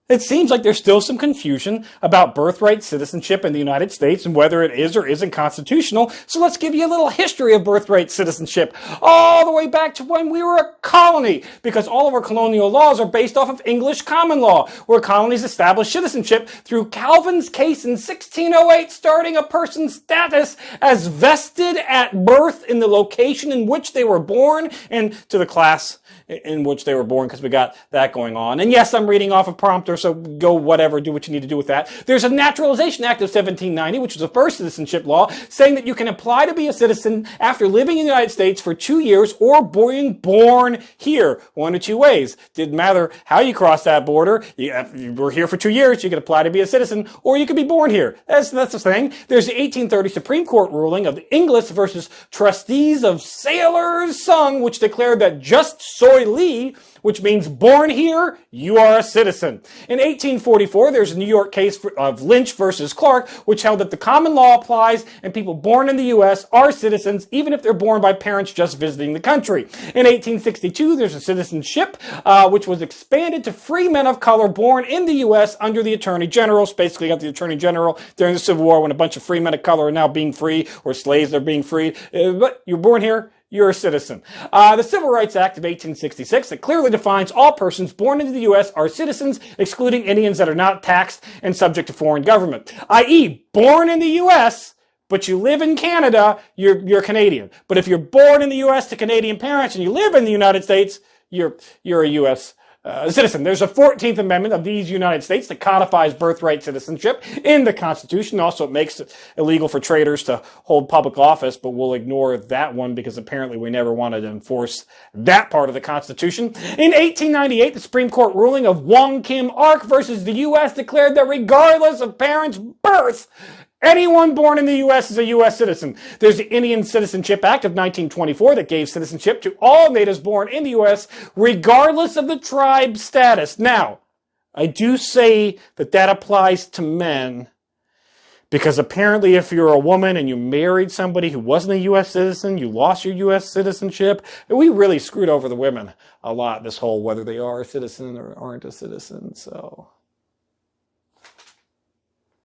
It seems like there's still some confusion about birthright citizenship in the United States and whether it is or isn't constitutional. So let's give you a little history of birthright citizenship all the way back to when we were a colony, because all of our colonial laws are based off of English common law, where colonies established citizenship through Calvin's case in 1608, starting a person's status as vested at birth in the location in which they were born and to the class in which they were born, because we got that going on. And yes, I'm reading off a prompter, so go whatever, do what you need to do with that. There's a Naturalization Act of 1790, which is the first citizenship law, saying that you can apply to be a citizen after living in the United States for 2 years or being born here. One of two ways. Didn't matter how you cross that border. If you were here for 2 years, you could apply to be a citizen, or you could be born here. That's the thing. There's the 1830 Supreme Court ruling of the Inglis versus Trustees of Sailors Sung, which declared that just soy lee, which means born here, you are a citizen. In 1844, there's a New York case of Lynch versus Clark, which held that the common law applies and people born in the U.S. are citizens, even if they're born by parents just visiting the country. In 1862, there's a Citizenship, which was expanded to free men of color born in the U.S. under the Attorney General. Basically got the Attorney General during the Civil War when a bunch of free men of color are now being free, or slaves are being freed. But you're born here, you're a citizen. The Civil Rights Act of 1866, that clearly defines all persons born into the U.S. are citizens, excluding Indians that are not taxed and subject to foreign government. I.e., born in the U.S., but you live in Canada, you're Canadian. But if you're born in the U.S. to Canadian parents and you live in the United States, you're a U.S. Citizen. There's a 14th Amendment of these United States that codifies birthright citizenship in the Constitution. Also, it makes it illegal for traitors to hold public office, but we'll ignore that one because apparently we never wanted to enforce that part of the Constitution. In 1898, the Supreme Court ruling of Wong Kim Ark versus the U.S. declared that regardless of parents' birth, anyone born in the U.S. is a U.S. citizen. There's the Indian Citizenship Act of 1924 that gave citizenship to all natives born in the U.S., regardless of the tribe status. Now, I do say that that applies to men, because apparently if you're a woman and you married somebody who wasn't a U.S. citizen, you lost your U.S. citizenship. We really screwed over the women a lot, this whole whether they are a citizen or aren't a citizen, so...